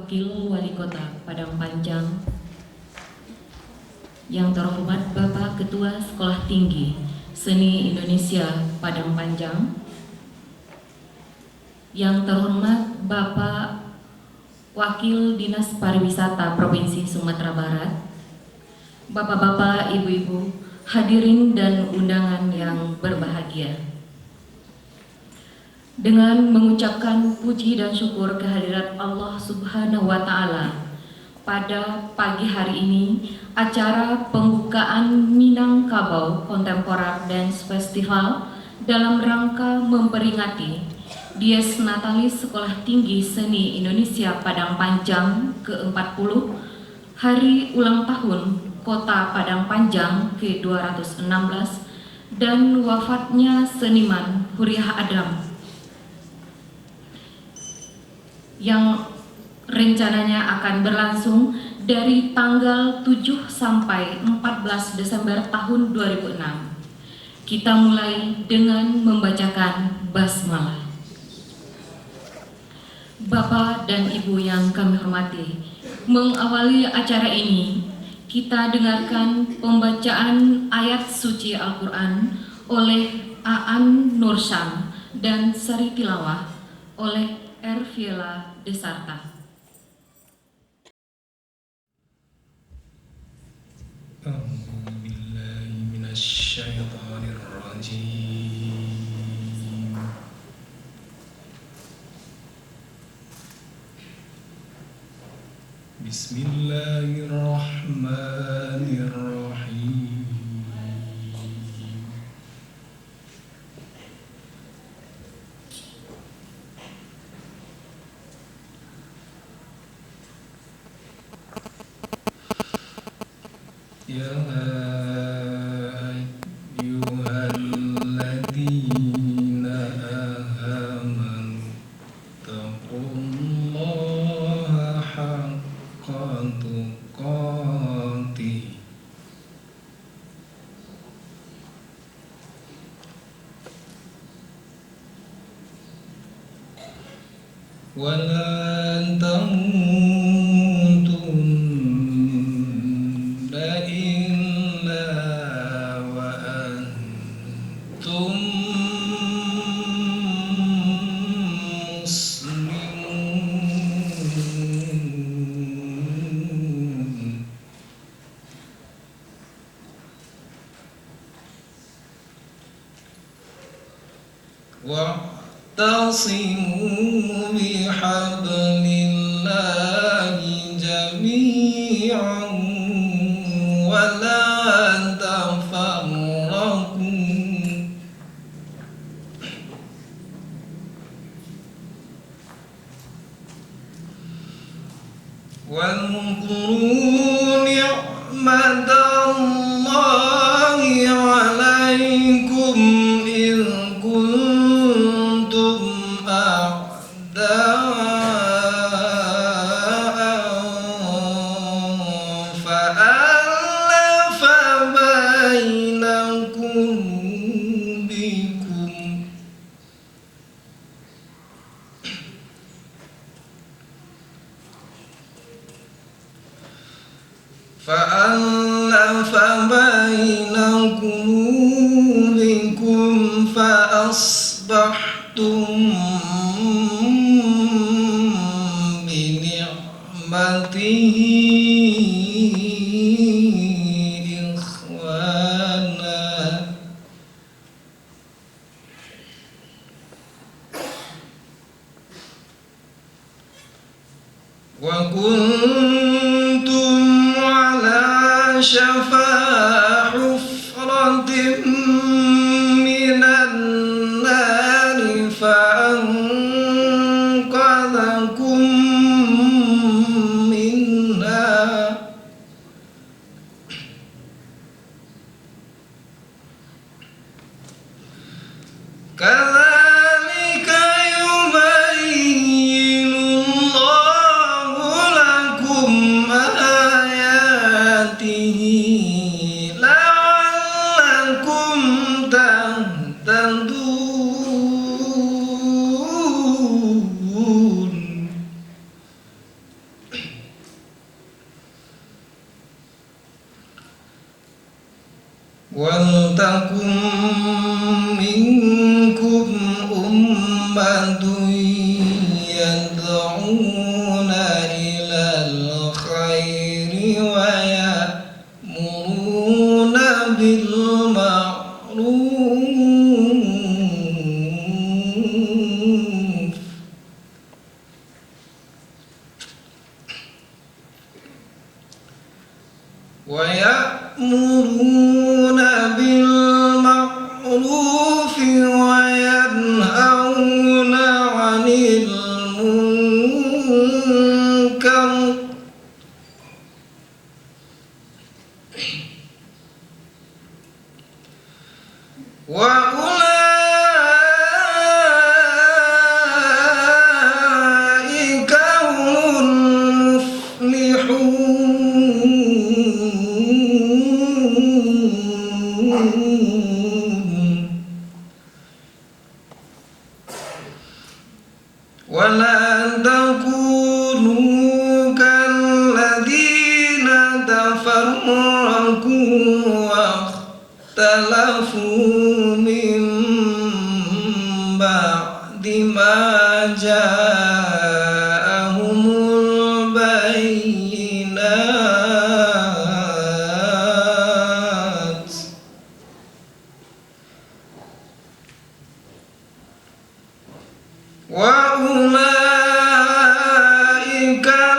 Wakil Wali Kota Padang Panjang, yang terhormat Bapak Ketua Sekolah Tinggi Seni Indonesia Padang Panjang, yang terhormat Bapak Wakil Dinas Pariwisata Provinsi Sumatera Barat, Bapak-bapak, ibu-ibu, hadirin dan undangan yang berbahagia. Dengan mengucapkan puji dan syukur kehadirat Allah Subhanahu wa Ta'ala, pada pagi hari ini acara pembukaan Minangkabau Contemporary Dance Festival dalam rangka memperingati Dies Natalis Sekolah Tinggi Seni Indonesia Padang Panjang ke-40, Hari Ulang Tahun Kota Padang Panjang ke-216, dan wafatnya seniman Huriah Adam, yang rencananya akan berlangsung dari tanggal 7 sampai 14 Desember tahun 2006. Kita mulai dengan membacakan basmalah. Bapak dan Ibu yang kami hormati, mengawali acara ini, kita dengarkan pembacaan ayat suci Al-Quran oleh Aan Nursyam dan sari tilawah oleh Erviela Desarta. Bismillahirrahmanirrahim. Ya ayyuhalladzina amanu taqullaha haqqa tuqatih wa la tamutunna illa wa antum muslimun. Wa'tasimu bihablillahi jami'an wa la tafarraqu واذكروا نعمة الله عليكم إذ كنتم أعداء فألف بين قلوبكم فأصبحتم بنعمته إخوانا وكنتم على شفا حفرة من النار فأنقذكم منها كذلك يبين الله لكم ولا تكونوا كالذين تفرقوا واختلفوا من بعد ما جاءهم البينات وأولئك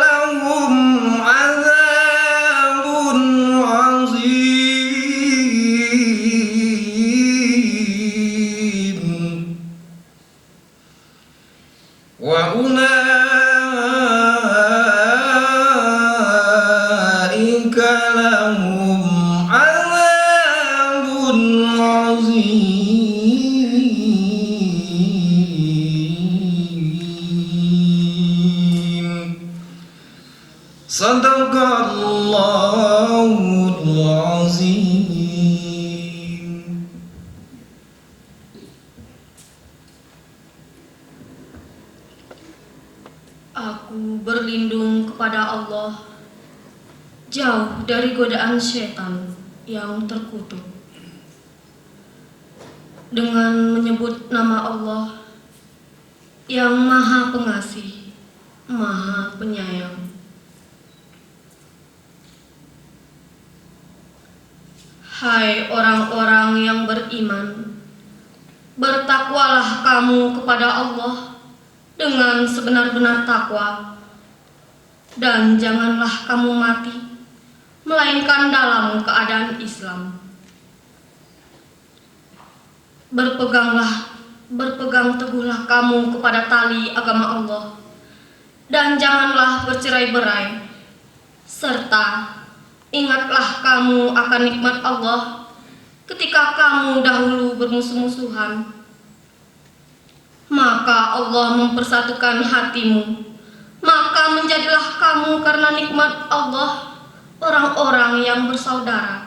لهم عذاب عظيم وأولئك لهم عذاب عظيم صدق الله العظيم. Aku berlindung kepada Allah, jauh dari godaan setan yang terkutuk. Dengan menyebut nama Allah yang Maha Pengasih, Maha Penyayang. Hai orang-orang yang beriman, bertakwalah kamu kepada Allah dengan sebenar-benar takwa, dan janganlah kamu mati melainkan dalam keadaan Islam. Berpegang teguhlah kamu kepada tali agama Allah, dan janganlah bercerai-berai, serta ingatlah kamu akan nikmat Allah ketika kamu dahulu bermusuh-musuhan. Maka Allah mempersatukan hatimu, maka menjadilah kamu karena nikmat Allah orang-orang yang bersaudara.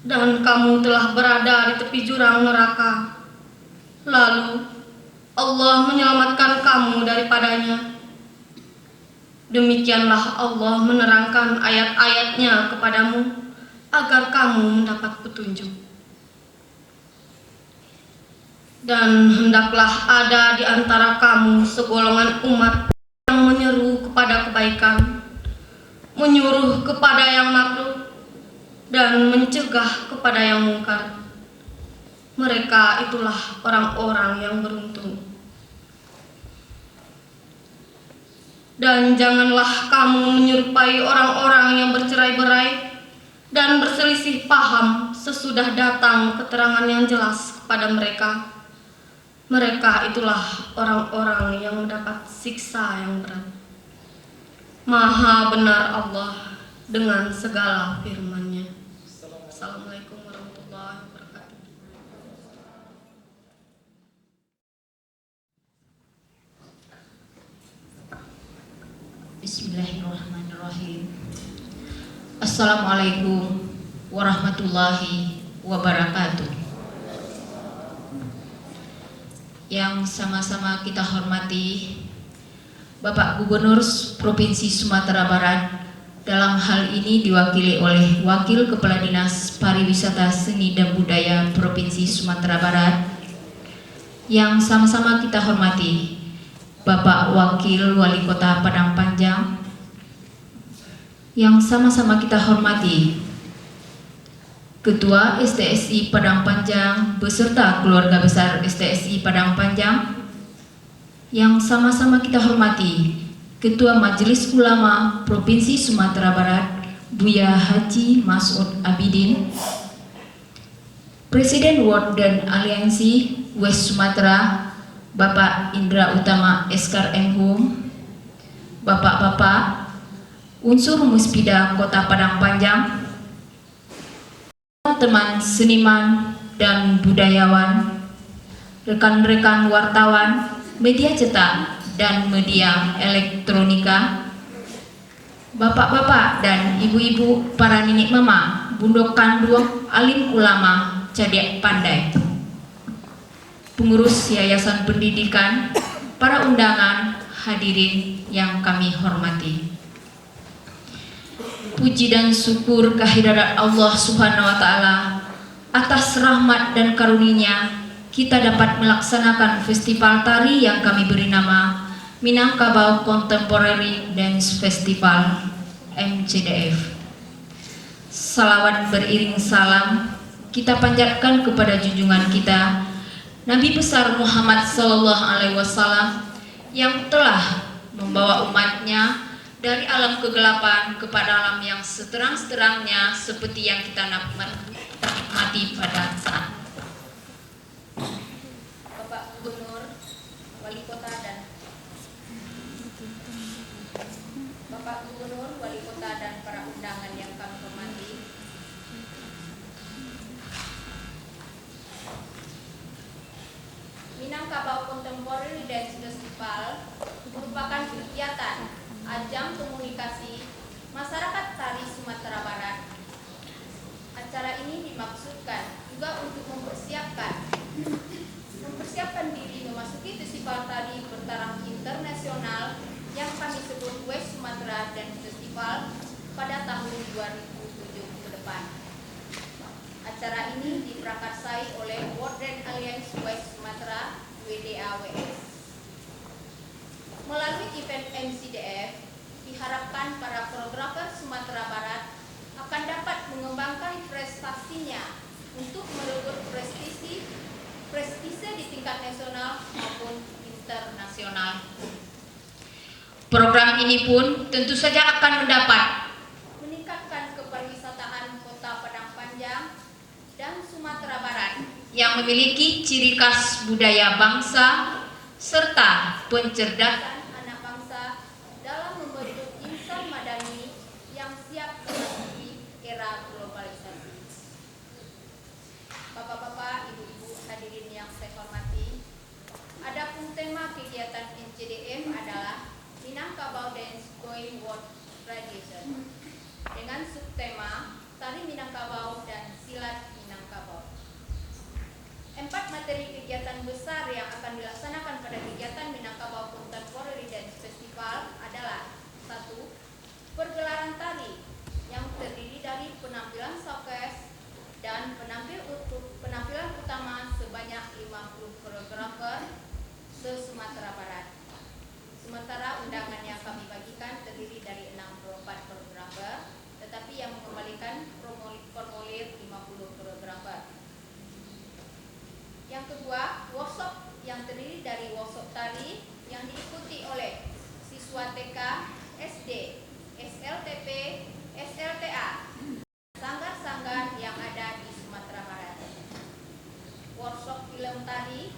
Dan kamu telah berada di tepi jurang neraka, lalu Allah menyelamatkan kamu daripadanya. Demikianlah Allah menerangkan ayat-ayatnya kepadamu agar kamu mendapat petunjuk. Dan hendaklah ada di antara kamu segolongan umat yang menyeru kepada kebaikan, menyuruh kepada yang makruh, dan mencegah kepada yang mungkar. Mereka itulah orang-orang yang beruntung. Dan janganlah kamu menyerupai orang-orang yang bercerai-berai dan berselisih paham sesudah datang keterangan yang jelas kepada mereka. Mereka itulah orang-orang yang mendapat siksa yang berat. Maha benar Allah dengan segala firman-Nya. Assalamualaikum warahmatullahi wabarakatuh. Bismillahirrahmanirrahim. Assalamualaikum warahmatullahi wabarakatuh. Yang sama-sama kita hormati Bapak Gubernur Provinsi Sumatera Barat, dalam hal ini diwakili oleh Wakil Kepala Dinas Pariwisata Seni dan Budaya Provinsi Sumatera Barat. Yang sama-sama kita hormati Bapak Wakil Wali Kota Padang Panjang. Yang sama-sama kita hormati Ketua STSI Padang Panjang beserta keluarga besar STSI Padang Panjang. Yang sama-sama kita hormati Ketua Majelis Ulama Provinsi Sumatera Barat Buya Haji Mas'ud Abidin, Presiden World dan Aliansi West Sumatera Bapak Indra Utama Eskar Enghum, Bapak-bapak unsur Muspida Kota Padang Panjang, teman seniman dan budayawan, rekan-rekan wartawan, media cetak dan media elektronika, bapak-bapak dan ibu-ibu, para nenek mama, bundok kandung, alim ulama, cadik pandai, pengurus Yayasan Pendidikan, para undangan, hadirin yang kami hormati. Puji dan syukur kehadirat Allah Subhanahu wa taala atas rahmat dan karunia kita dapat melaksanakan festival tari yang kami beri nama Minangkabau Contemporary Dance Festival MCDF. Salawat beriring salam kita panjatkan kepada junjungan kita Nabi besar Muhammad sallallahu alaihi wasallam yang telah membawa umatnya dari alam kegelapan kepada alam yang seterang-terangnya seperti yang kita nikmati pada saat Bapak Gubernur, Wali Kota dan para undangan yang kami hormati. Minangkabau Contemporary Dance Festival merupakan kegiatan ajang komunikasi masyarakat tari Sumatera Barat. Acara ini dimaksudkan juga untuk mempersiapkan diri memasuki festival tari bertaraf internasional yang kami sebut West Sumatra Dance Festival pada tahun 2007 ke depan. Acara ini diprakarsai oleh World Dance Alliance West Sumatra WDAWS. Melalui event MCDF, diharapkan para koreografer Sumatera Barat akan dapat mengembangkan prestasinya untuk merebut prestise di tingkat nasional maupun internasional. Program ini pun tentu saja akan meningkatkan kepariwisataan Kota Padang Panjang dan Sumatera Barat yang memiliki ciri khas budaya bangsa serta pencerdasan anak bangsa dalam membentuk insan madani yang siap memasuki era globalisasi. Bapak-bapak, ibu-ibu, hadirin yang saya hormati, adapun tema kegiatan MCDF adalah Minangkabau Dance Going World Tradition dengan subtema Tari Minangkabau dan Silat Minangkabau. 4 materi kegiatan besar yang akan dilaksanakan pada kegiatan Minangkabau Contemporary Dance Festival adalah 1. Pergelaran tari yang terdiri dari penampilan showcase dan penampilan utama sebanyak 50 koreografer se-Sumatera Barat. Sementara undangan yang kami bagikan terdiri dari 64 koreografer, tetapi yang mengembalikan formulir 50 koreografer. Yang kedua, workshop yang terdiri dari workshop tari yang diikuti oleh siswa TK, SD, SLTP, SLTA, sanggar-sanggar yang ada di Sumatera Barat. Workshop film tari,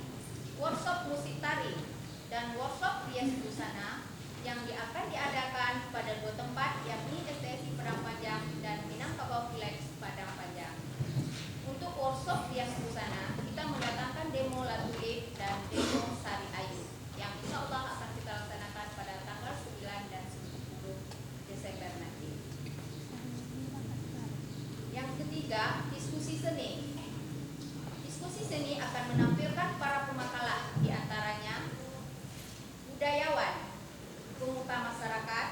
workshop musik tari, dan workshop rias busana yang akan diadakan pada 2 tempat, yakni STSI Padang Panjang dan Minangkabau Village Padang Panjang. Untuk workshop rias busana, kita mendatangkan demo Latulip dan demo Sari Ayu yang insya Allah akan kita laksanakan pada tanggal 9 dan 10 Desember nanti. Yang ketiga, diskusi seni. Diskusi seni akan menampilkan para pemakalah, diantaranya budayawan, pemuka masyarakat,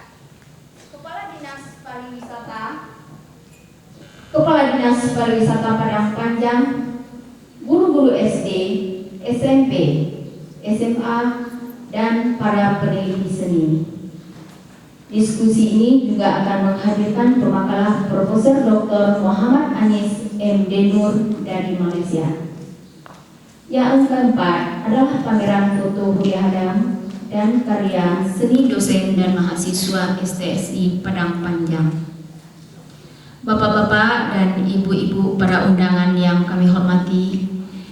Kepala Dinas Pariwisata Padang Panjang, guru-guru SD, SMP, SMA, dan para peneliti seni. Diskusi ini juga akan menghadirkan pemakalah Profesor Dr. Muhammad Anis M. Denur dari Malaysia. Yang keempat adalah pameran foto Huriadam dan karya seni dosen dan mahasiswa STSI Padang Panjang. Bapak-bapak dan ibu-ibu para undangan yang kami hormati,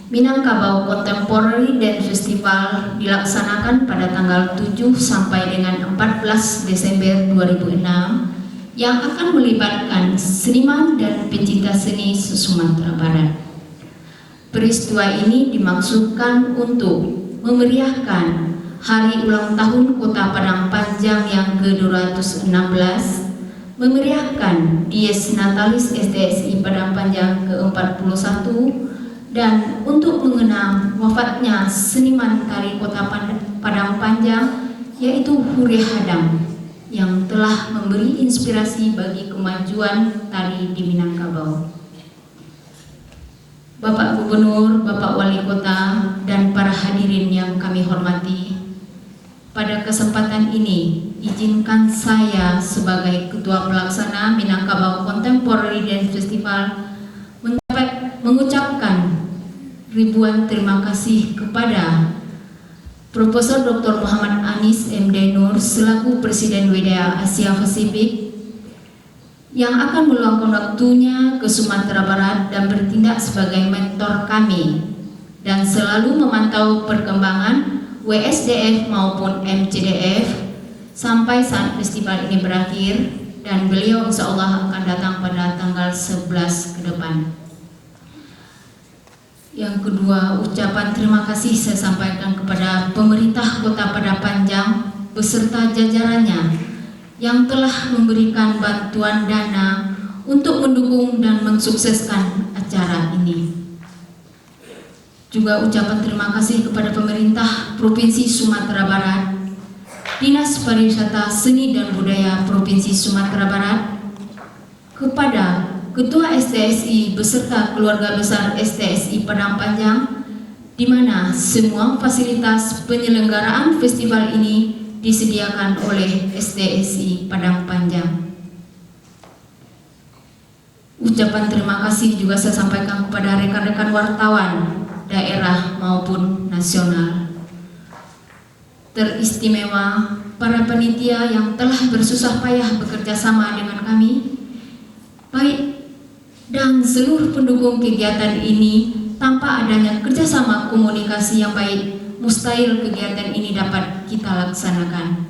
Minangkabau Contemporary Dance Festival dilaksanakan pada tanggal 7 sampai dengan 14 Desember 2006 yang akan melibatkan seniman dan pencinta seni se-Sumatera Barat. Peristiwa ini dimaksudkan untuk memeriahkan Hari Ulang Tahun Kota Padang Panjang yang ke-216, memeriahkan Dies Natalis STSI Padang Panjang ke-41, dan untuk mengenang wafatnya seniman tari kota Padang Panjang yaitu Huri Hadam yang telah memberi inspirasi bagi kemajuan tari di Minangkabau. Bapak Gubernur, Bapak Wali Kota, dan para hadirin yang kami hormati, pada kesempatan ini izinkan saya sebagai Ketua Pelaksana Minangkabau Contemporary Dance Festival mengucapkan ribuan terima kasih kepada Profesor Dr. Muhammad Anies M.D. Nur selaku Presiden WDA Asia Pasifik yang akan meluangkan waktunya ke Sumatera Barat dan bertindak sebagai mentor kami dan selalu memantau perkembangan WSDF maupun MCDF sampai saat festival ini berakhir, dan beliau insya Allah akan datang pada tanggal 11 ke depan. Yang kedua, ucapan terima kasih saya sampaikan kepada pemerintah Kota Padang Panjang beserta jajarannya yang telah memberikan bantuan dana untuk mendukung dan mensukseskan acara ini. Juga ucapan terima kasih kepada pemerintah Provinsi Sumatera Barat, Dinas Pariwisata Seni dan Budaya Provinsi Sumatera Barat, kepada Ketua STSI beserta keluarga besar STSI Padang Panjang, di mana semua fasilitas penyelenggaraan festival ini disediakan oleh STSI Padang Panjang. Ucapan terima kasih juga saya sampaikan kepada rekan-rekan wartawan daerah maupun nasional. Teristimewa para panitia yang telah bersusah payah bekerja sama dengan kami, baik dan seluruh pendukung kegiatan ini. Tanpa adanya kerjasama komunikasi yang baik, mustahil kegiatan ini dapat kita laksanakan.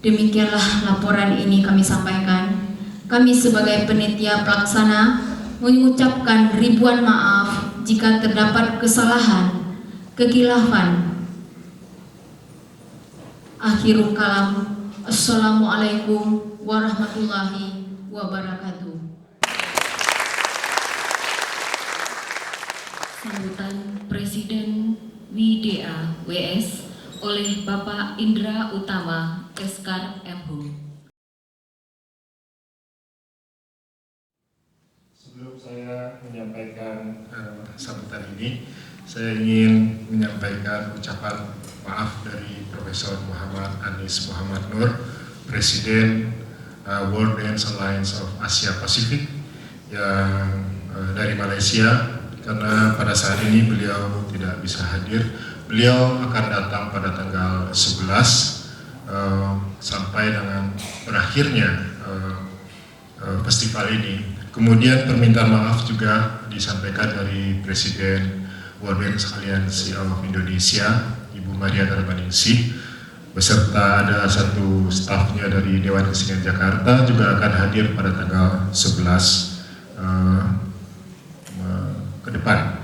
Demikianlah laporan ini kami sampaikan. Kami sebagai panitia pelaksana mengucapkan ribuan maaf jika terdapat kesalahan, kekhilafan. Akhirul kalam. Assalamualaikum warahmatullahi wabarakatuh. Sambutan Presiden WDA WS oleh Bapak Indra Utama Eskar M.Hum. Sebelum saya menyampaikan sambutan ini, saya ingin menyampaikan ucapan maaf dari Profesor Muhammad Anies Muhammad Nur, Presiden World Dance Alliance of Asia Pasifik yang dari Malaysia, karena pada saat ini beliau tidak bisa hadir. Beliau akan datang pada tanggal 11 sampai dengan berakhirnya festival ini. Kemudian permintaan maaf juga disampaikan dari Presiden World Dance Alliance of Indonesia, Ibu Maria Darmaningsih, beserta ada satu stafnya dari Dewan Kesenian Jakarta juga akan hadir pada tanggal 11 ke depan.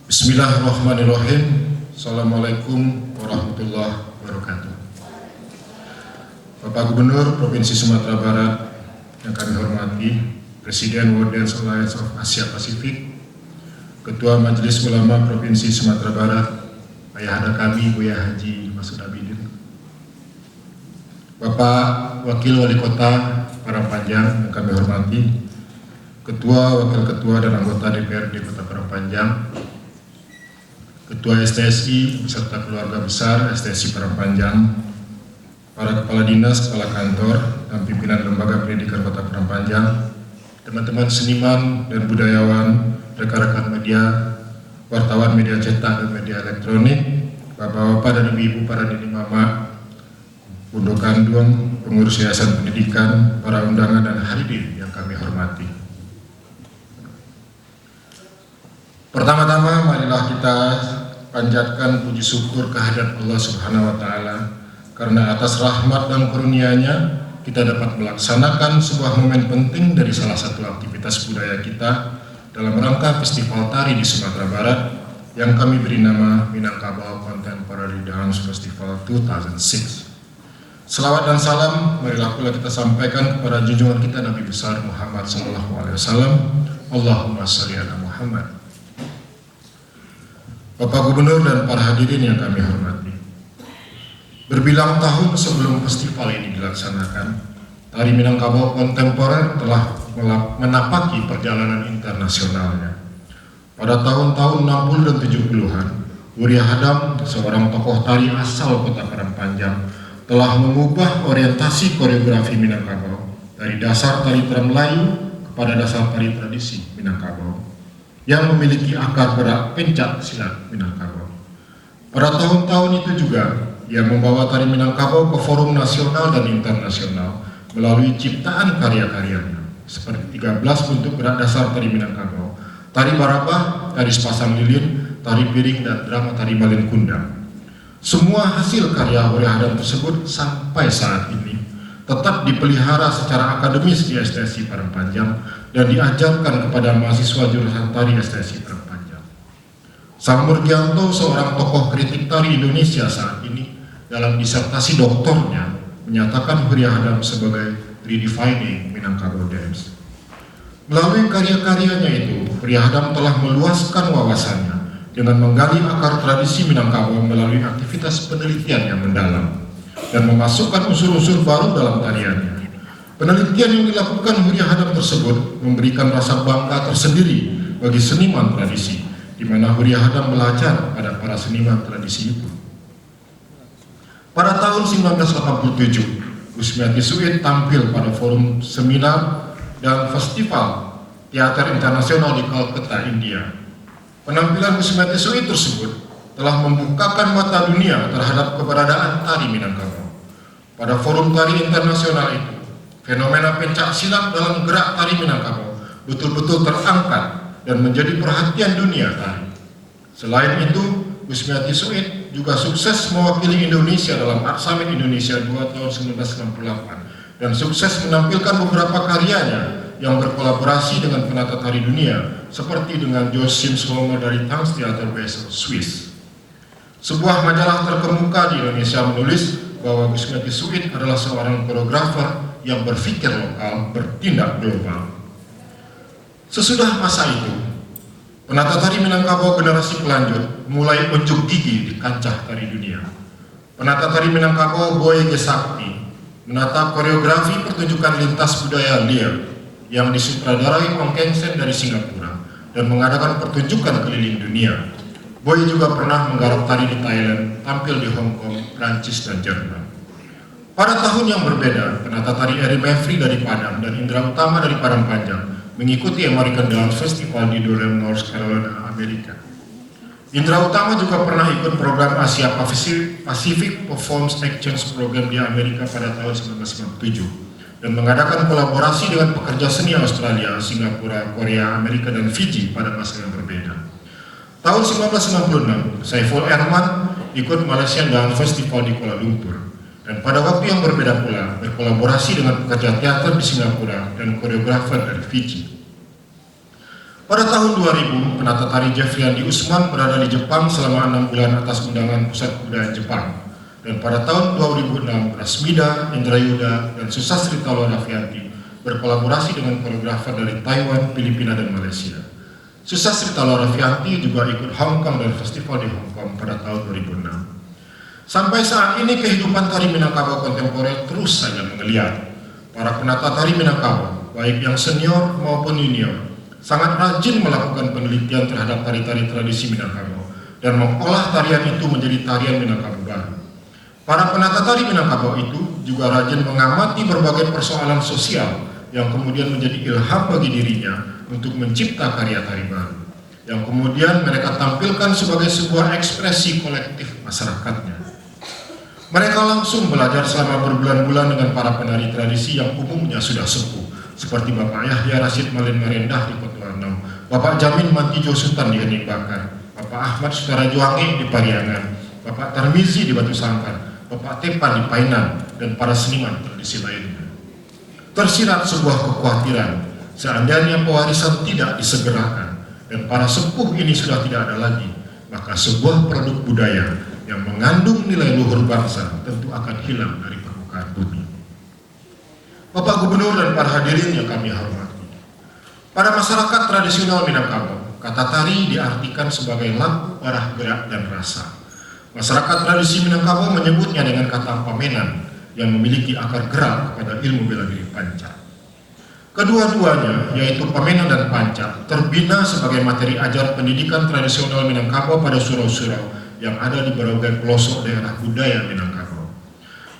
Bismillahirrahmanirrahim. Assalamualaikum warahmatullahi wabarakatuh. Bapak Gubernur Provinsi Sumatera Barat yang kami hormati, Presiden World Dance Alliance of Asia Pasifik, Ketua Majelis Ulama Provinsi Sumatera Barat, Ayahanda kami Buya Haji Masud Abidin, Bapak Wakil Wali Kota Padang Panjang yang kami hormati, Ketua, Wakil Ketua, dan anggota DPRD Kota Padang Panjang, Ketua STSI beserta keluarga besar STSI Padang Panjang, para kepala dinas, kepala kantor, dan pimpinan lembaga pendidikan Kota Padang Panjang, teman-teman seniman dan budayawan, rekan-rekan media, wartawan media cetak dan media elektronik, bapak-bapak dan ibu-ibu, para nini mama, Bundo Kandung, pengurus yayasan pendidikan, para undangan dan hadirin yang kami hormati. Pertama-tama marilah kita panjatkan puji syukur kehadirat Allah Subhanahu wa Ta'ala, karena atas rahmat dan karunia-Nya kita dapat melaksanakan sebuah momen penting dari salah satu aktivitas budaya kita dalam rangka Festival Tari di Sumatera Barat yang kami beri nama Minangkabau Contemporary Dance Festival 2006. Selawat dan salam marilah pula kita sampaikan kepada junjungan kita Nabi besar Muhammad SAW, Allahumma sholli ala Muhammad. Bapak Gubernur dan para hadirin yang kami hormati, berbilang tahun sebelum festival ini dilaksanakan, tari Minangkabau kontemporer telah menapaki perjalanan internasionalnya. Pada tahun-tahun 60 dan 70-an, Huria Hadam, seorang tokoh tari asal Kota Parangpanjang, telah mengubah orientasi koreografi Minangkabau dari dasar tari Melayu kepada dasar tari tradisi Minangkabau yang memiliki akar berat pencak silat Minangkabau. Pada tahun-tahun itu juga ia membawa tari Minangkabau ke forum nasional dan internasional melalui ciptaan karya-karyanya seperti 13 bentuk gerak dasar tari Minangkabau, tari barabah, tari sepasang lilin, tari piring, dan drama tari Balen Kundang. Semua hasil karya Huria Hadam tersebut sampai saat ini tetap dipelihara secara akademis di STSI Parangpanjang dan diajarkan kepada mahasiswa jurusan tari STSI Parangpanjang. Sang Murgianto, seorang tokoh kritik tari Indonesia saat ini, dalam disertasi doktornya menyatakan Huria Hadam sebagai redefining Minangkabau dance. Melalui karya-karyanya itu, Huria Hadam telah meluaskan wawasannya dengan menggali akar tradisi Minangkabau melalui aktivitas penelitian yang mendalam dan memasukkan unsur-unsur baru dalam tariannya. Penelitian yang dilakukan Huria Hadam tersebut memberikan rasa bangga tersendiri bagi seniman tradisi, di mana Huria Hadam belajar pada para seniman tradisi itu. Pada tahun 1987, Gusmiati Suid tampil pada forum seminar dan festival teater internasional di Kolkata, India. Penampilan Gusmiati Suid tersebut telah membukakan mata dunia terhadap keberadaan tari Minangkabau. Pada forum tari internasional itu, fenomena pencak silat dalam gerak tari Minangkabau betul-betul terangkat dan menjadi perhatian dunia tari. Selain itu, Gusmiati Suid juga sukses mewakili Indonesia dalam Art Summit Indonesia 2 tahun 1968 dan sukses menampilkan beberapa karyanya yang berkolaborasi dengan penata tari dunia seperti dengan Josh Sims-Homer dari Tanz Theater Basel, Swiss. Sebuah majalah terkemuka di Indonesia menulis bahwa Gusmiati Suid adalah seorang koreografer yang berpikir lokal, bertindak global. Sesudah masa itu, penata tari Minangkabau generasi pelanjut mulai unjuk gigi di kancah tari dunia. Penata tari Minangkabau Boy Gesakti menata koreografi pertunjukan lintas budaya Lear yang disutradarai Ong Keng Sen dari Singapura dan mengadakan pertunjukan keliling dunia. Boy juga pernah menggarap tari di Thailand, tampil di Hong Kong, Prancis, dan Jerman. Pada tahun yang berbeda, penata tari Eri Mevri dari Padang dan Indra Utama dari Parangpanjang mengikuti American Dance Festival di Durham, North Carolina, Amerika. Indra Utama juga pernah ikut program Asia Pacific Performance Exchange Program di Amerika pada tahun 1997 dan mengadakan kolaborasi dengan pekerja seni Australia, Singapura, Korea, Amerika, dan Fiji pada masa yang berbeda. Tahun 1996, Saiful Erman ikut Malaysian Dance Festival di Kuala Lumpur dan pada waktu yang berbeda pula berkolaborasi dengan pekerja teater di Singapura dan koreografer dari Fiji. Pada tahun 2000, penata tari Jeffrey Andi Usman berada di Jepang selama 6 bulan atas undangan Pusat Kebudayaan Jepang. Dan pada tahun 2006, Rasmida, Indrayuda, dan Susastri Talwa Raffianti berkolaborasi dengan koreografer dari Taiwan, Filipina, dan Malaysia. Susastri Talwa Raffianti juga ikut Hong Kong dan festival di Hong Kong pada tahun 2006. Sampai saat ini kehidupan tari Minangkabau kontemporer terus saja menggeliat. Para penata tari Minangkabau, baik yang senior maupun junior, sangat rajin melakukan penelitian terhadap tari-tari tradisi Minangkabau dan mengolah tarian itu menjadi tarian Minangkabau baru. Para penata tari Minangkabau itu juga rajin mengamati berbagai persoalan sosial yang kemudian menjadi ilham bagi dirinya untuk mencipta karya tari baru, yang kemudian mereka tampilkan sebagai sebuah ekspresi kolektif masyarakatnya. Mereka langsung belajar selama berbulan-bulan dengan para penari tradisi yang umumnya sudah sepuh, seperti Bapak Yahya Rashid Malin Marendah di Kota Enam, Bapak Jamin Mantijo Sultan di Hening Bakar, Bapak Ahmad Sutara Juwangi di Pariangan, Bapak Tarmizi di Batu Sangkar, Bapak Tepan di Painan, dan para seniman tradisi lainnya. Tersirat sebuah kekhawatiran, seandainya pewarisan tidak disegerakan dan para sepuh ini sudah tidak ada lagi, maka sebuah produk budaya yang mengandung nilai luhur bangsa tentu akan hilang dari permukaan bumi. Bapak Gubernur dan para hadirin yang kami hormati, Pada masyarakat tradisional Minangkabau, kata tari diartikan sebagai lampu arah gerak dan rasa. Masyarakat tradisi Minangkabau menyebutnya dengan kata pamenan yang memiliki akar gerak kepada ilmu bela diri panca. Kedua-duanya, yaitu pamenan dan panca, terbina sebagai materi ajar pendidikan tradisional Minangkabau pada surau-surau yang ada di berbagai pelosok daerah budaya Minangkabau.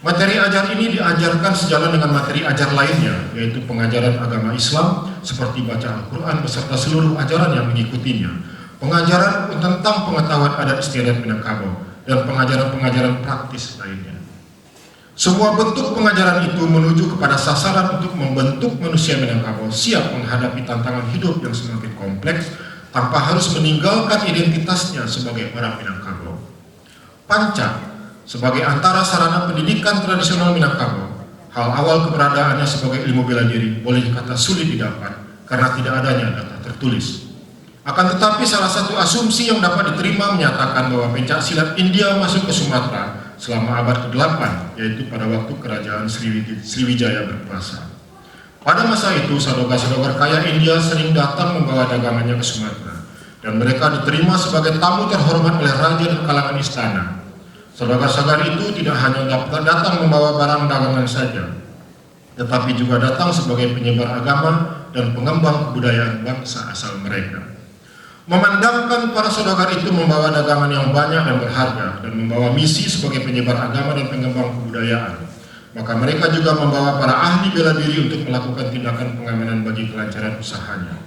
Materi ajar ini diajarkan sejalan dengan materi ajar lainnya, yaitu pengajaran agama Islam seperti baca Al-Quran beserta seluruh ajaran yang mengikutinya, pengajaran tentang pengetahuan adat istiadat Minangkabau, dan pengajaran-pengajaran praktis lainnya. Semua bentuk pengajaran itu menuju kepada sasaran untuk membentuk manusia Minangkabau siap menghadapi tantangan hidup yang semakin kompleks tanpa harus meninggalkan identitasnya sebagai orang Minangkabau. Panca sebagai antara sarana pendidikan tradisional Minangkabau, hal awal keberadaannya sebagai ilmu bela diri boleh dikata sulit didapat karena tidak adanya data tertulis. Akan tetapi salah satu asumsi yang dapat diterima menyatakan bahwa pencak silat India masuk ke Sumatera selama abad ke-8, yaitu pada waktu kerajaan Sriwijaya berkuasa. Pada masa itu, saudagar-saudagar kaya India sering datang membawa dagangannya ke Sumatera, dan mereka diterima sebagai tamu terhormat oleh raja dan kalangan istana. Saudagar-saudagar itu tidak hanya datang membawa barang dagangan saja, tetapi juga datang sebagai penyebar agama dan pengembang kebudayaan bangsa asal mereka. Memandangkan para saudagar itu membawa dagangan yang banyak dan berharga dan membawa misi sebagai penyebar agama dan pengembang kebudayaan, maka mereka juga membawa para ahli bela diri untuk melakukan tindakan pengamanan bagi kelancaran usahanya.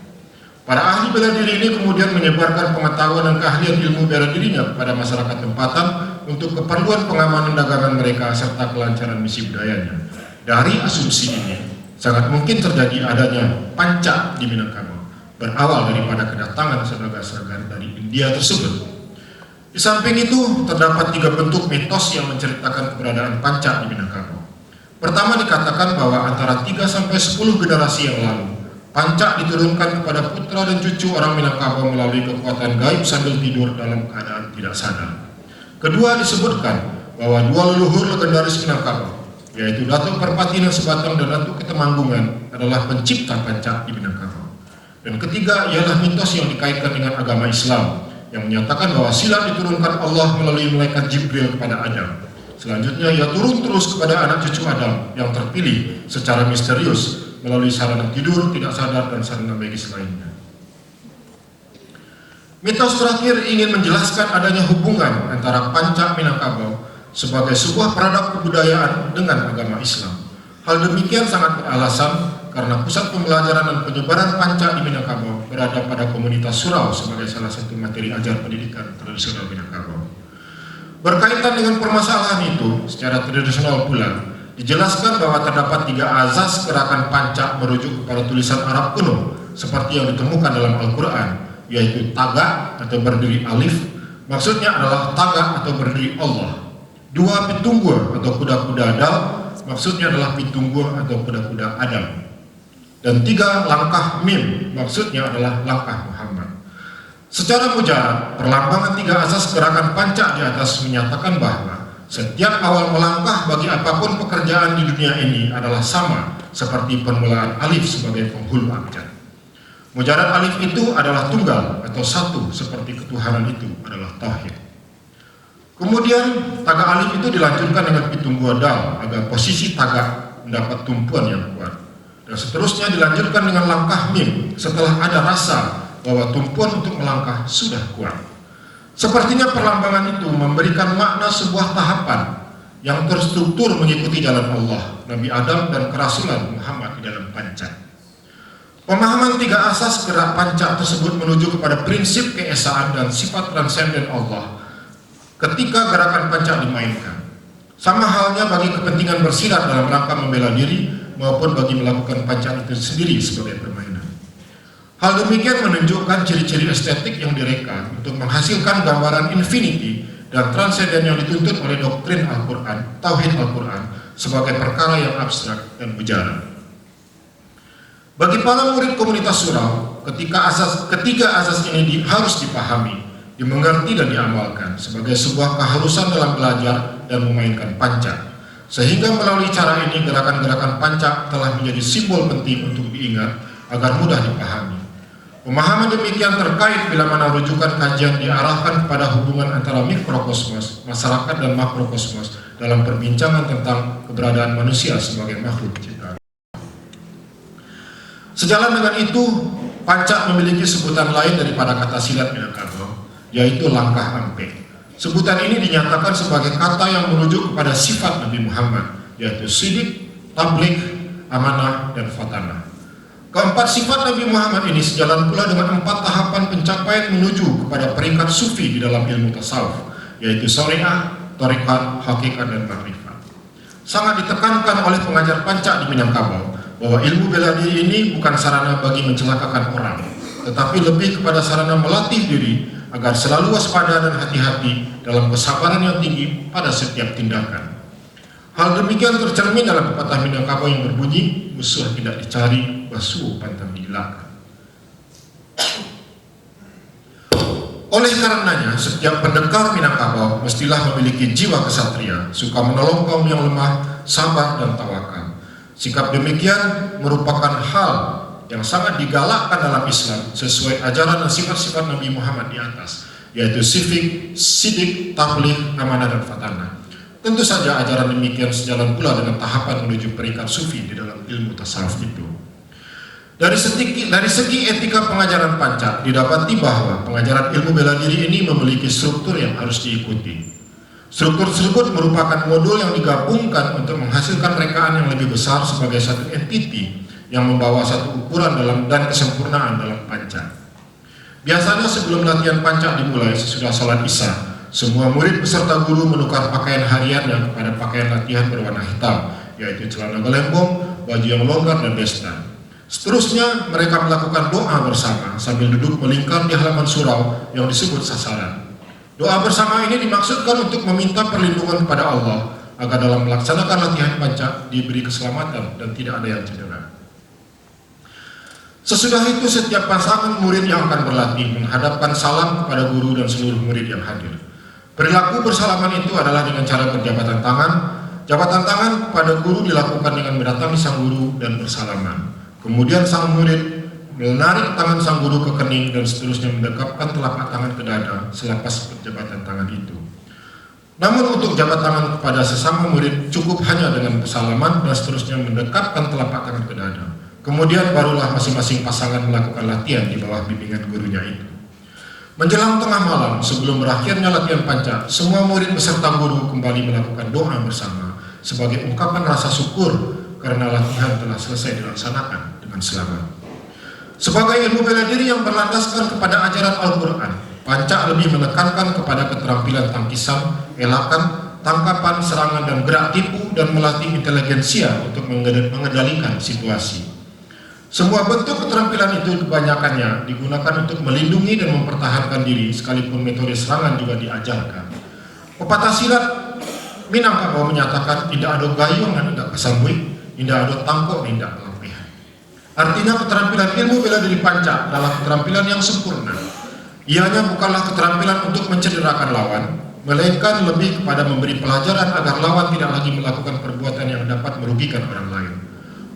Para ahli bela diri ini kemudian menyebarkan pengetahuan dan keahlian ilmu bela dirinya kepada masyarakat tempatan untuk keperluan pengamanan dagangan mereka serta kelancaran misi budayanya. Dari asumsi ini, sangat mungkin terjadi adanya panca di Minangkabau, berawal daripada kedatangan saudagar-saudagar dari India tersebut. Di samping itu, terdapat 3 bentuk mitos yang menceritakan keberadaan panca di Minangkabau. Pertama, dikatakan bahwa antara 3-10 generasi yang lalu, panca diturunkan kepada putra dan cucu orang Minangkabau melalui kekuatan gaib sambil tidur dalam keadaan tidak sadar. Kedua, disebutkan bahwa 2 leluhur legendaris Minangkabau, yaitu Datuk Perpatinan Sebatang dan Datuk Ketemanggungan, adalah pencipta panca di Minangkabau. Dan ketiga ialah mitos yang dikaitkan dengan agama Islam yang menyatakan bahwa silat diturunkan Allah melalui malaikat Jibril kepada Adam. Selanjutnya ia turun terus kepada anak cucu Adam yang terpilih secara misterius melalui sarana tidur, tidak sadar, dan sarana magis lainnya. Mitos terakhir ingin menjelaskan adanya hubungan antara panca Minangkabau sebagai sebuah produk kebudayaan dengan agama Islam. Hal demikian sangat beralasan karena pusat pembelajaran dan penyebaran panca di Minangkabau berada pada komunitas surau sebagai salah satu materi ajar pendidikan tradisional Minangkabau. Berkaitan dengan permasalahan itu, secara tradisional pula, dijelaskan bahwa terdapat 3 azas gerakan panca merujuk kepada tulisan Arab kuno seperti yang ditemukan dalam Al-Quran, yaitu taga atau berdiri alif, maksudnya adalah taga atau berdiri Allah. 2 pitunggur atau kuda-kuda dal, maksudnya adalah pitunggur atau kuda-kuda Adam. Dan 3 langkah mim, maksudnya adalah langkah Muhammad. Secara mujarab, perlambangan 3 asas gerakan panca di atas menyatakan bahwa setiap awal melangkah bagi apapun pekerjaan di dunia ini adalah sama seperti permulaan alif sebagai penghulu abjad. Mujarab alif itu adalah tunggal atau satu seperti ketuhanan itu adalah tauhid. Kemudian taga alif itu dilanjutkan dengan pitunggur dal agar posisi taga mendapat tumpuan yang kuat. Dan seterusnya dilanjutkan dengan langkah mim setelah ada rasa bahwa tumpuan untuk melangkah sudah kuat. Sepertinya perlambangan itu memberikan makna sebuah tahapan yang terstruktur mengikuti jalan Allah, Nabi Adam, dan kerasulan Muhammad di dalam panca. Pemahaman 3 asas gerak panca tersebut menuju kepada prinsip keesaan dan sifat transenden Allah ketika gerakan panca dimainkan. Sama halnya bagi kepentingan bersilat dalam rangka membela diri maupun bagi melakukan panca itu sendiri sebagai permainan. Hal demikian menunjukkan ciri-ciri estetik yang direka untuk menghasilkan gambaran infinity dan transenden yang dituntut oleh doktrin Al-Quran, tauhid Al-Quran, sebagai perkara yang abstrak dan bujara. Bagi para murid komunitas surau, ketiga asas ini harus dipahami, dimengerti dan diamalkan sebagai sebuah keharusan dalam belajar dan memainkan panca. Sehingga melalui cara ini gerakan-gerakan panca telah menjadi simbol penting untuk diingat agar mudah dipahami. Pemahaman demikian terkait bila mana rujukan kajian diarahkan kepada hubungan antara mikrokosmos, masyarakat dan makrokosmos dalam perbincangan tentang keberadaan manusia sebagai makhluk ciptaan. Sejalan dengan itu, Pancak memiliki sebutan lain daripada kata silat Minangkabau, yaitu langkah ampe. Sebutan ini dinyatakan sebagai kata yang merujuk kepada sifat Nabi Muhammad, yaitu sidik, tabligh, amanah, dan fatanah. Keempat sifat Nabi Muhammad ini sejalan pula dengan 4 tahapan pencapaian menuju kepada peringkat sufi di dalam ilmu tasawuf, yaitu syariah, thariqat, hakikat, dan makrifat. Sangat ditekankan oleh pengajar Pancak di Minangkabau bahwa ilmu bela diri ini bukan sarana bagi mencelakakan orang, tetapi lebih kepada sarana melatih diri agar selalu waspada dan hati-hati dalam kesabaran yang tinggi pada setiap tindakan. Hal demikian tercermin dalam pepatah Minangkabau yang berbunyi, musuh tidak dicari, basuh pantang dielakkan. Oleh karenanya, setiap pendekar Minangkabau mestilah memiliki jiwa kesatria, suka menolong kaum yang lemah, sabar dan tawakal. Sikap demikian merupakan hal yang sangat digalakkan dalam Islam sesuai ajaran dan sifat-sifat Nabi Muhammad di atas, yaitu sidik, tabligh, amanah, dan fatanah. Tentu saja ajaran demikian sejalan pula dengan tahapan menuju peringkat sufi di dalam ilmu tasawuf itu. Dari segi etika pengajaran Pancak didapati bahwa pengajaran ilmu bela diri ini memiliki struktur yang harus diikuti. Struktur tersebut merupakan modul yang digabungkan untuk menghasilkan rekaan yang lebih besar sebagai satu entiti yang membawa satu ukuran dan kesempurnaan dalam Pancak. Biasanya sebelum latihan Pancak dimulai sesudah salat Isya, semua murid beserta guru menukar pakaian hariannya kepada pakaian latihan berwarna hitam, yaitu celana gelembong, baju yang longgar, dan destan. Seterusnya mereka melakukan doa bersama sambil duduk melingkar di halaman surau yang disebut sasaran. Doa bersama ini dimaksudkan untuk meminta perlindungan kepada Allah agar dalam melaksanakan latihan Pancak diberi keselamatan dan tidak ada yang cedera. Sesudah itu setiap pasangan murid yang akan berlatih menghadapkan salam kepada guru dan seluruh murid yang hadir. Perilaku bersalaman itu adalah dengan cara berjabatan tangan. Jabatan tangan kepada guru dilakukan dengan mendatangi sang guru dan bersalaman. Kemudian sang murid menarik tangan sang guru ke kening dan seterusnya mendekapkan telapak tangan ke dada selepas perjabatan tangan itu. Namun untuk jabat tangan kepada sesama murid cukup hanya dengan bersalaman dan seterusnya mendekapkan telapak tangan ke dada. Kemudian barulah masing-masing pasangan melakukan latihan di bawah bimbingan gurunya itu. Menjelang tengah malam sebelum berakhirnya latihan Pancak, semua murid beserta guru kembali melakukan doa bersama sebagai ungkapan rasa syukur karena latihan telah selesai dilaksanakan dengan selamat. Sebagai ilmu bela diri yang berlandaskan kepada ajaran Al-Quran, Pancak lebih menekankan kepada keterampilan tangkisan, elakan, tangkapan, serangan, dan gerak tipu, dan melatih inteligensia untuk mengendalikan situasi. Semua bentuk keterampilan itu kebanyakannya digunakan untuk melindungi dan mempertahankan diri, sekalipun metode serangan juga diajarkan. Pepatah silat Minangkabau menyatakan tidak ada gayung dan tidak kesambui, tidak ada tangkok dan tidak pelampihan. Artinya keterampilan ilmu bela diri Pancak adalah keterampilan yang sempurna. Ianya bukanlah keterampilan untuk mencederakan lawan, melainkan lebih kepada memberi pelajaran agar lawan tidak lagi melakukan perbuatan yang dapat merugikan orang lain.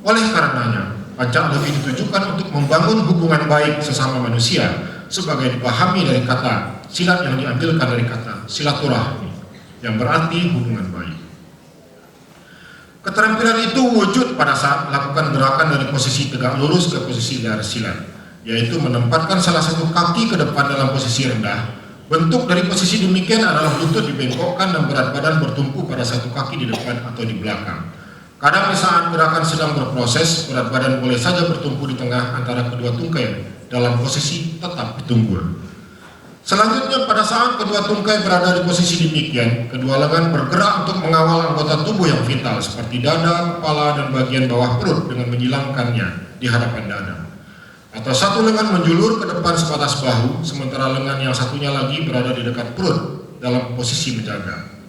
Oleh karenanya, Pancak lebih ditujukan untuk membangun hubungan baik sesama manusia sebagai dipahami dari kata silat yang diambilkan dari kata silaturahmi yang berarti hubungan baik. Keterampilan itu wujud pada saat melakukan gerakan dari posisi tegak lurus ke posisi garis silat, yaitu menempatkan salah satu kaki ke depan dalam posisi rendah. Bentuk dari posisi demikian adalah lutut dibengkokkan dan berat badan bertumpu pada satu kaki di depan atau di belakang. Kadang di saat gerakan sedang berproses, berat badan boleh saja bertumpu di tengah antara kedua tungkai dalam posisi tetap ditunggul. Selanjutnya pada saat kedua tungkai berada di posisi demikian, kedua lengan bergerak untuk mengawal anggota tubuh yang vital seperti dada, kepala, dan bagian bawah perut dengan menyilangkannya di hadapan dada. Atau satu lengan menjulur ke depan sebatas bahu, sementara lengan yang satunya lagi berada di dekat perut dalam posisi menjaga.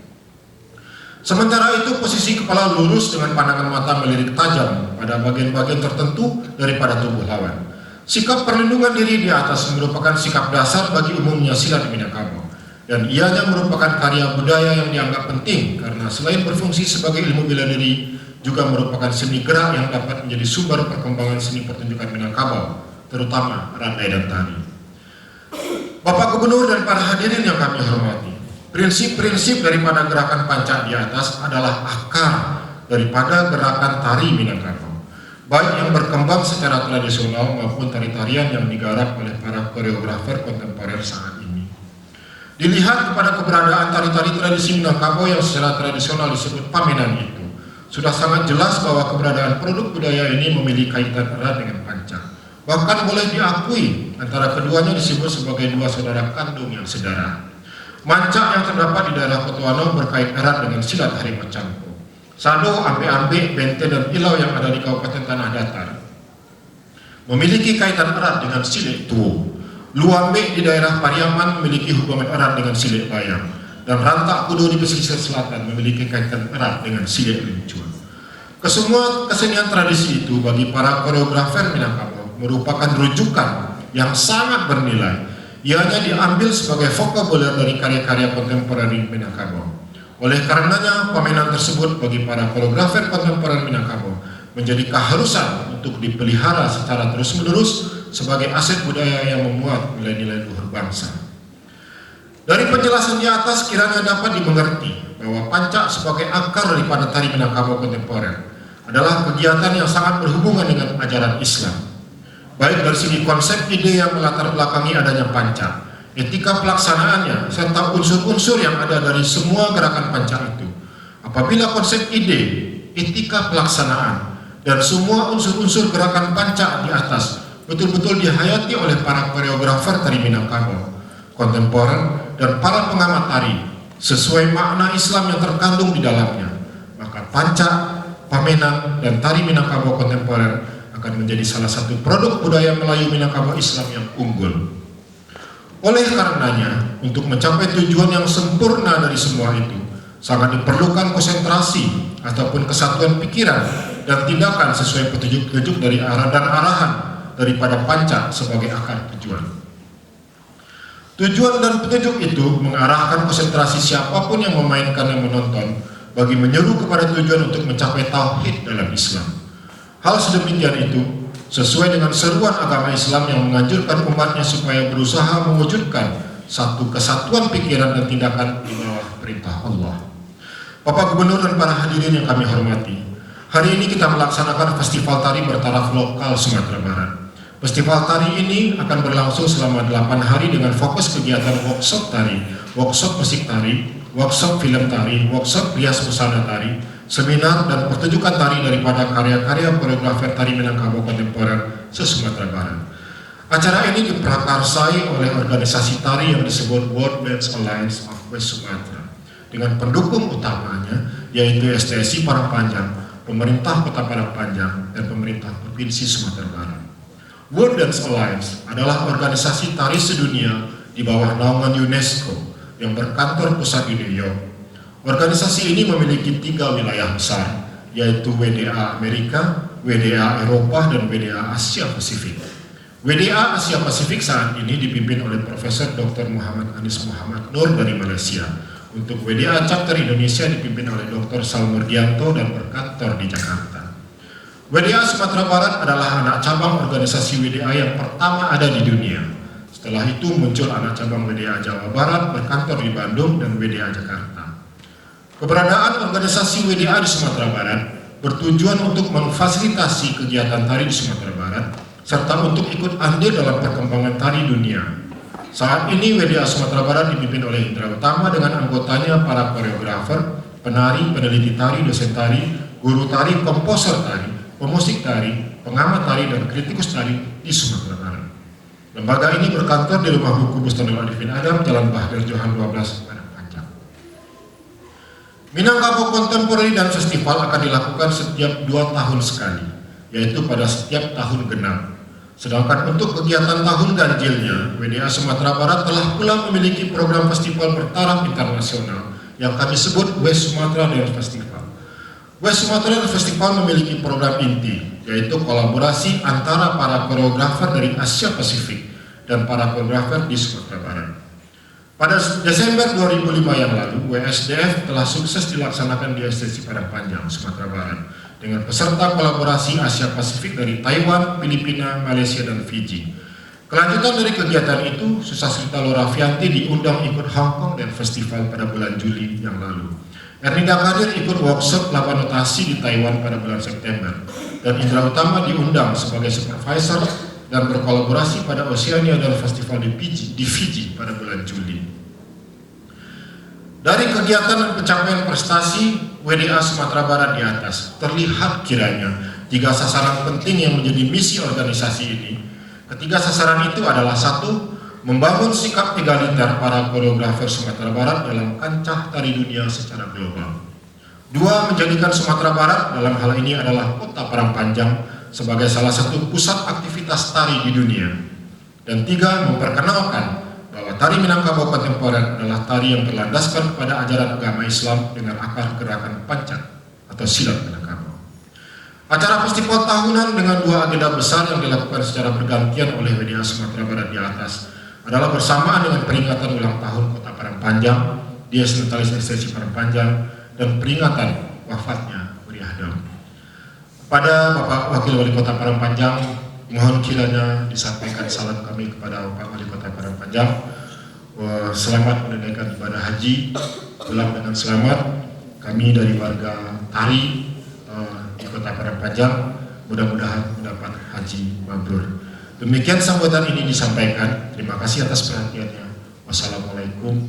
Sementara itu posisi kepala lurus dengan pandangan mata melirik tajam pada bagian-bagian tertentu daripada tubuh lawan. Sikap perlindungan diri di atas merupakan sikap dasar bagi umumnya silat Minangkabau, dan ianya merupakan karya budaya yang dianggap penting karena selain berfungsi sebagai ilmu bela diri, juga merupakan seni gerak yang dapat menjadi sumber perkembangan seni pertunjukan Minangkabau, terutama randai dan tari. Bapak Gubernur dan para hadirin yang kami hormati, prinsip-prinsip daripada gerakan Pancak di atas adalah akar daripada gerakan tari Minangkabau, baik yang berkembang secara tradisional maupun tari-tarian yang digarap oleh para koreografer kontemporer saat ini. Dilihat kepada keberadaan tari-tari tradisi Minangkabau yang secara tradisional disebut pamenan itu, sudah sangat jelas bahwa keberadaan produk budaya ini memiliki kaitan erat dengan Pancak. Bahkan boleh diakui antara keduanya disebut sebagai dua saudara kandung yang sedara. Mancak yang terdapat di daerah Potoano berkait erat dengan silat Harimau Campo. Sado, Ambe-Ambe, Bente, dan Ilau yang ada di Kabupaten Tanah Datar memiliki kaitan erat dengan Silet Tuo. Luambe di daerah Pariaman memiliki hubungan erat dengan Silet Bayang, dan Rantak Kudo di pesisir selatan memiliki kaitan erat dengan Silet Lincuan. Kesemua kesenian tradisi itu bagi para koreografer Minangkabau merupakan rujukan yang sangat bernilai. Ianya diambil sebagai vokabuler dari karya-karya kontemporer Minangkabau. Oleh karenanya, pamenan tersebut bagi para koreografer kontemporer Minangkabau menjadi keharusan untuk dipelihara secara terus-menerus sebagai aset budaya yang memuat nilai-nilai luhur bangsa. Dari penjelasan di atas kiranya dapat dimengerti bahwa Pancak sebagai akar daripada tari Minangkabau kontemporer adalah kegiatan yang sangat berhubungan dengan ajaran Islam. Baik dari segi konsep ide yang melatar belakangi adanya Pancak, etika pelaksanaannya, serta unsur-unsur yang ada dari semua gerakan Pancak itu. Apabila konsep ide, etika pelaksanaan, dan semua unsur-unsur gerakan Pancak di atas betul-betul dihayati oleh para koreografer tari Minangkabau kontemporer dan para pengamat tari sesuai makna Islam yang terkandung di dalamnya, maka Pancak, pamenan, dan tari Minangkabau kontemporer akan menjadi salah satu produk budaya Melayu Minangkabau Islam yang unggul. Oleh karenanya, untuk mencapai tujuan yang sempurna dari semua itu, sangat diperlukan konsentrasi ataupun kesatuan pikiran dan tindakan sesuai petunjuk-petunjuk dari arah dan arahan daripada Pancak sebagai akar tujuan. Tujuan dan petunjuk itu mengarahkan konsentrasi siapapun yang memainkan dan menonton bagi menyeru kepada tujuan untuk mencapai tauhid dalam Islam. Hal sedemikian itu sesuai dengan seruan agama Islam yang menganjurkan umatnya supaya berusaha mewujudkan satu kesatuan pikiran dan tindakan di bawah perintah Allah. Bapak Gubernur dan para hadirin yang kami hormati, hari ini kita melaksanakan festival tari bertaraf lokal Sumatera Barat. Festival tari ini akan berlangsung selama 8 hari dengan fokus kegiatan workshop tari, workshop musik tari, workshop film tari, workshop rias busana tari, seminar dan pertunjukan tari daripada karya-karya koreografer tari Minangkabau kontemporer se-Sumatera Barat. Acara ini diprakarsai oleh organisasi tari yang disebut World Dance Alliance of West Sumatra dengan pendukung utamanya yaitu STSI Parangpanjang, pemerintah Kota Parangpanjang, dan pemerintah Provinsi Sumatera Barat. World Dance Alliance adalah organisasi tari sedunia di bawah naungan UNESCO yang berkantor pusat di New York. Organisasi ini memiliki 3 wilayah besar, yaitu WDA Amerika, WDA Eropa, dan WDA Asia Pasifik. WDA Asia Pasifik saat ini dipimpin oleh Profesor Dr. Muhammad Anis Muhammad Nur dari Malaysia. Untuk WDA Chapter Indonesia dipimpin oleh Dr. Salmurdianto dan berkantor di Jakarta. WDA Sumatera Barat adalah anak cabang organisasi WDA yang pertama ada di dunia. Setelah itu muncul anak cabang WDA Jawa Barat berkantor di Bandung dan WDA Jakarta. Keberadaan organisasi WDA di Sumatera Barat bertujuan untuk memfasilitasi kegiatan tari di Sumatera Barat serta untuk ikut andil dalam perkembangan tari dunia. Saat ini WDA Sumatera Barat dipimpin oleh Indra Utama dengan anggotanya para koreografer, penari, peneliti tari, dosen tari, guru tari, komposer tari, pemusik tari, pengamat tari, dan kritikus tari di Sumatera Barat. Lembaga ini berkantor di Rumah Buku Bustanul Arifin Adam, Jalan Bahdir Johan 12, Parangpanjang. Minangkabau Contemporary dan Festival akan dilakukan setiap 2 tahun sekali, yaitu pada setiap tahun genap. Sedangkan untuk kegiatan tahun ganjilnya, WDA Sumatera Barat telah pula memiliki program festival bertaraf internasional yang kami sebut West Sumatra Dance Festival. West Sumatra Dance Festival memiliki program inti, yaitu kolaborasi antara para koreografer dari Asia Pasifik dan para koreografer di Sumatera Barat. Pada Desember 2005 yang lalu, WSDF telah sukses dilaksanakan di STSI Parangpanjang, Sumatera Barat, dengan peserta kolaborasi Asia Pasifik dari Taiwan, Filipina, Malaysia, dan Fiji. Kelanjutan dari kegiatan itu, Susastrita Lorafianti diundang ikut Hong Kong dan festival pada bulan Juli yang lalu. Ernida Kadir ikut workshop laba notasi di Taiwan pada bulan September, dan Indra Utama diundang sebagai supervisor dan berkolaborasi pada Oceania dan festival di Fiji pada bulan Juli. Dari kegiatan dan pencapaian prestasi WDA Sumatera Barat di atas, terlihat kiranya 3 sasaran penting yang menjadi misi organisasi ini. Ketiga sasaran itu adalah: 1. Membangun sikap egaliter para koreografer Sumatera Barat dalam kancah tari dunia secara global. 2. Menjadikan Sumatera Barat, dalam hal ini adalah Kota Parangpanjang, sebagai salah satu pusat aktivitas tari di dunia. Dan 3. Memperkenalkan bahwa tari Minangkabau kontemporer adalah tari yang berlandaskan kepada ajaran agama Islam dengan akar gerakan pancak atau silat Minangkabau. Acara festival tahunan dengan 2 agenda besar yang dilakukan secara bergantian oleh WDA Sumatera Barat di atas adalah bersamaan dengan peringatan ulang tahun Kota Parangpanjang, Dies Natalis Ekstensi Parangpanjang, dan peringatan wafatnya Uriah Daud. Pada Bapak Wakil Wali Kota Parangpanjang, mohon kiranya disampaikan salam kami kepada Bapak Wali Kota Parangpanjang. Selamat menunaikan ibadah haji, pulang dengan selamat. Kami dari warga tari di Kota Parangpanjang mudah-mudahan mendapat haji mabrur. Demikian sambutan ini disampaikan. Terima kasih atas perhatiannya. Wassalamualaikum